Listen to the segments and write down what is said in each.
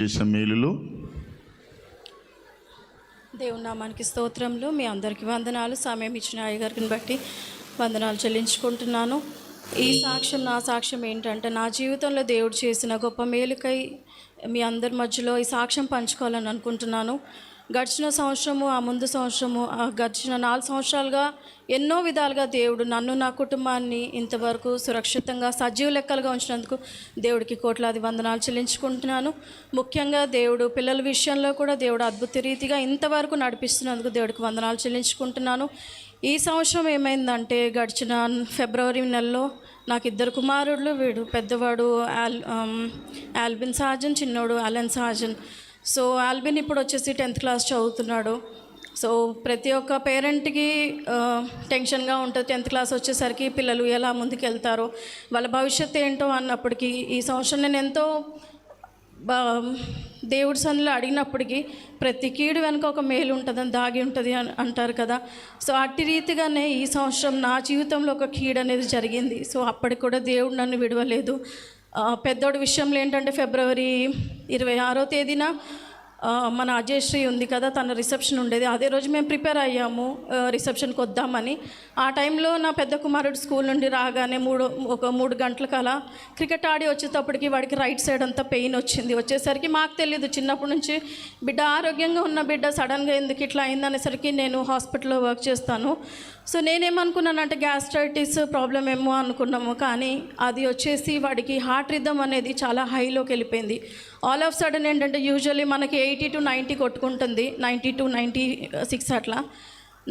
చేసిన మేలులు. దేవుని నామానికి స్తోత్రములు. మీ అందరికీ వందనాలు. సమయం ఇచ్చిన అయ్యగారిని బట్టి వందనాలు చెల్లించుకుంటున్నాను. ఈ సాక్ష్యం, నా సాక్ష్యం ఏంటంటే, నా జీవితంలో దేవుడు చేసిన గొప్ప మేలుకై మీ అందరి మధ్యలో ఈ సాక్ష్యం పంచుకోవాలని అనుకుంటున్నాను. గడిచిన సంవత్సరము, ఆ ముందు సంవత్సరము, గడిచిన 4 సంవత్సరాలుగా ఎన్నో విధాలుగా దేవుడు నన్ను, నా కుటుంబాన్ని ఇంతవరకు సురక్షితంగా సజీవ లెక్కలుగా ఉంచినందుకు దేవుడికి కోట్లాది వందనాలు చెల్లించుకుంటున్నాను. ముఖ్యంగా దేవుడు పిల్లల విషయంలో కూడా దేవుడు అద్భుత రీతిగా ఇంతవరకు నడిపిస్తున్నందుకు దేవుడికి వందనాలు చెల్లించుకుంటున్నాను. ఈ సంవత్సరం ఏమైందంటే, గడిచిన ఫిబ్రవరి నెలలో నాకు 2 కుమారుళ్ళు. వీడు పెద్దవాడు ఆల్బిన్ సాజన్, చిన్నోడు అలెన్ సాజన్. సో ఆల్బిన్ ఇప్పుడు వచ్చేసి 10th క్లాస్ చదువుతున్నాడు. సో ప్రతి ఒక్క పేరెంట్కి టెన్షన్గా ఉంటుంది. 10th క్లాస్ వచ్చేసరికి పిల్లలు ఎలా ముందుకు వెళ్తారో, వాళ్ళ భవిష్యత్తు ఏంటో అన్నప్పటికీ ఈ సంవత్సరం నేను ఎంతో దేవుడి సన్నిలో అడిగినప్పటికీ ప్రతి కీడు వెనుక ఒక మేలు ఉంటుందని, దాగి ఉంటుంది అని అంటారు కదా. సో అట్టి రీతిగానే ఈ సంవత్సరం నా జీవితంలో ఒక కీడు అనేది జరిగింది. సో అప్పటికి కూడా దేవుడు నన్ను విడవలేదు. పెద్దోడి విషయంలో ఏంటంటే, ఫిబ్రవరి 26వ తేదీన మన అజయశ్రీ ఉంది కదా, తన రిసెప్షన్ ఉండేది. అదే రోజు మేము ప్రిపేర్ అయ్యాము రిసెప్షన్కి వద్దామని. ఆ టైంలో నా పెద్ద కుమారుడు స్కూల్ నుండి రాగానే 3 గంటలకు అలా క్రికెట్ ఆడి వచ్చేటప్పటికి వాడికి రైట్ సైడ్ అంతా పెయిన్ వచ్చింది. వచ్చేసరికి మాకు తెలియదు, చిన్నప్పటి నుంచి బిడ్డ ఆరోగ్యంగా ఉన్న బిడ్డ సడన్గా ఎందుకు ఇట్లా అయిందనేసరికి నేను హాస్పిటల్లో వర్క్ చేస్తాను. సో నేనేమనుకున్నానంటే గ్యాస్ట్రైటిస్ ప్రాబ్లం ఏమో అనుకున్నాము. కానీ అది వచ్చేసి వాడికి హార్ట్ రిథమ్ అనేది చాలా హైలోకి వెళ్ళిపోయింది. ఆల్ ఆఫ్ సడన్ ఏంటంటే, యూజువల్లీ మనకి 80 to 90 కొట్టుకుంటుంది, 90 to 96 అట్లా.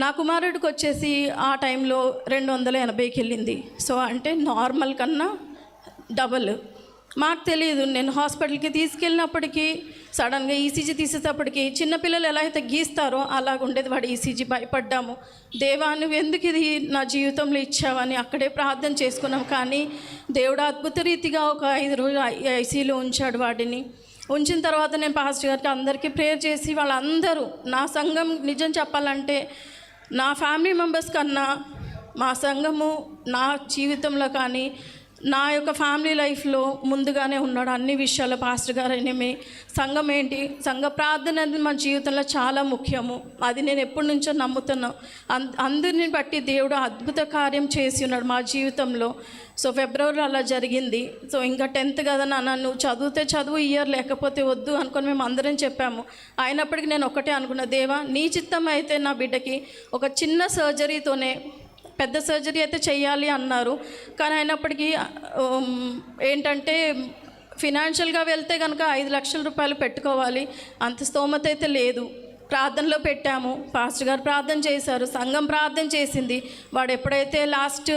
నా కుమారుడికి వచ్చేసి ఆ టైంలో 280కి వెళ్ళింది. సో అంటే నార్మల్ కన్నా డబల్. మాకు తెలియదు. నేను హాస్పిటల్కి తీసుకెళ్ళినప్పటికీ సడన్గా ఈసీజీ తీసేటప్పటికి చిన్నపిల్లలు ఎలా అయితే గీస్తారో అలాగ ఉండేది వాడి ఈసీజీ. భయపడ్డాము. దేవా, నువ్వు ఎందుకు ఇది నా జీవితంలో ఇచ్చావని అక్కడే ప్రార్థన చేసుకున్నాం. కానీ దేవుడు అద్భుత రీతిగా ఒక 5 రోజులు ఐసీలో ఉంచాడు వాడిని. ఉంచిన తర్వాత నేను పాస్టర్ గారికి అందరికీ ప్రేయర్ చేసి, వాళ్ళందరూ నా సంఘం నిజం చెప్పాలంటే నా ఫ్యామిలీ మెంబర్స్ కన్నా మా సంఘము నా జీవితంలో కానీ నా యొక్క ఫ్యామిలీ లైఫ్లో ముందుగానే ఉన్నాడు అన్ని విషయాల్లో. పాస్టర్ గారు అయినమే, సంఘం ఏంటి, సంఘ ప్రార్థన అనేది మన జీవితంలో చాలా ముఖ్యము. అది నేను ఎప్పటి నుంచో నమ్ముతున్నాను. అందరిని బట్టి దేవుడు అద్భుత కార్యం చేసి ఉన్నాడు మా జీవితంలో. సో ఫిబ్రవరిలో అలా జరిగింది. సో ఇంకా 10th కదా నాన్న, నువ్వు చదివితే చదువు, ఇయర్ లేకపోతే వద్దు అనుకొని మేము అందరం చెప్పాము. అయినప్పటికీ నేను ఒకటే అనుకున్నా, దేవా నీ చిత్తం అయితే నా బిడ్డకి ఒక చిన్న సర్జరీతోనే, పెద్ద సర్జరీ అయితే చెయ్యాలి అన్నారు. కానీ అయినప్పటికీ ఏంటంటే ఫినాన్షియల్గా వెళ్తే కనుక 5 లక్షల రూపాయలు పెట్టుకోవాలి, అంత స్తోమత అయితే లేదు. ప్రార్థనలో పెట్టాము, పాస్టర్ గారు ప్రార్థన చేశారు, సంఘం ప్రార్థన చేసింది. వాడు ఎప్పుడైతే లాస్ట్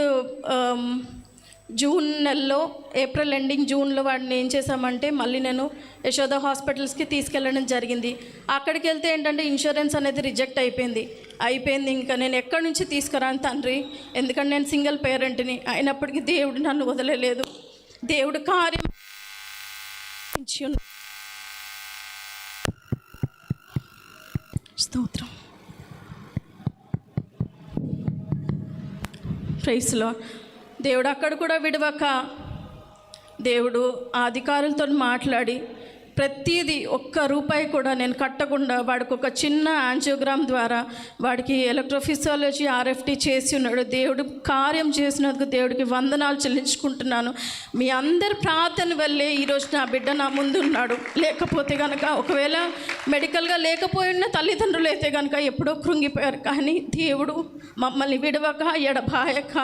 జూన్ నెలలో, ఏప్రిల్ ఎండింగ్ జూన్లో వాడిని ఏం చేశామంటే మళ్ళీ నేను యశోద హాస్పిటల్స్కి తీసుకెళ్ళడం జరిగింది. అక్కడికి వెళ్తే ఏంటంటే ఇన్సూరెన్స్ అనేది రిజెక్ట్ అయిపోయింది. ఇంకా నేను ఎక్కడి నుంచి తీసుకురాను తండ్రి, ఎందుకంటే నేను సింగిల్ పేరెంట్ని. అయినప్పటికీ దేవుడు నన్ను వదలలేదు. దేవుడు కార్యం స్తోత్రం. Praise lord. దేవుడు అక్కడ కూడా విడవక, దేవుడు ఆ అధికారులతో మాట్లాడి ప్రతిదీ ₹1 కూడా నేను కట్టకుండా వాడికి ఒక చిన్న యాంజియోగ్రామ్ ద్వారా వాడికి ఎలక్ట్రోఫిజియాలజీ RFT చేసి ఉన్నాడు. దేవుడు కార్యం చేసినందుకు దేవుడికి వందనాలు చెల్లించుకుంటున్నాను. మీ అందరి ప్రార్థన వల్లే ఈరోజు నా బిడ్డ నా ముందు ఉన్నాడు. లేకపోతే కనుక, ఒకవేళ మెడికల్గా లేకపోయిన తల్లిదండ్రులు అయితే కనుక ఎప్పుడో కృంగిపోయారు. కానీ దేవుడు మమ్మల్ని విడవక, ఎడబాయక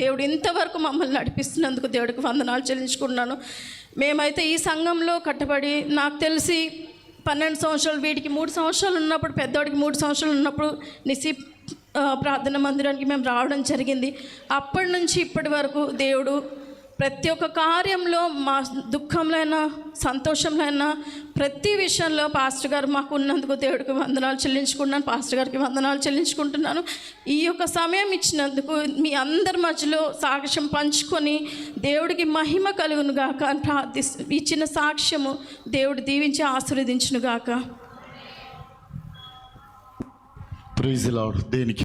దేవుడు ఇంతవరకు మమ్మల్ని నడిపిస్తున్నందుకు దేవుడికి వందనాలు చెల్లించుకున్నాను. మేమైతే ఈ సంఘంలో కట్టబడి, నాకు తెలిసి 12 సంవత్సరాలు, వీడికి 3 సంవత్సరాలు ఉన్నప్పుడు, పెద్దవాడికి 3 సంవత్సరాలు ఉన్నప్పుడు నిసి ప్రార్థన మందిరానికి మేము రావడం జరిగింది. అప్పటి నుంచి ఇప్పటి వరకు దేవుడు ప్రతి ఒక్క కార్యంలో, మా దుఃఖంలో అయినా సంతోషంలో అయినా ప్రతి విషయంలో పాస్టర్ గారు మాకు ఉన్నందుకు దేవుడికి వందనాలు చెల్లించుకుంటున్నాను. పాస్టర్ గారికి వందనాలు చెల్లించుకుంటున్నాను. ఈ యొక్క సమయం ఇచ్చినందుకు మీ అందరి మధ్యలో సాక్ష్యం పంచుకొని దేవుడికి మహిమ కలుగునుగాక అని ఇచ్చిన సాక్ష్యము దేవుడు దీవించి ఆశీర్వదించునుగాక. Praise the lord. దేనికి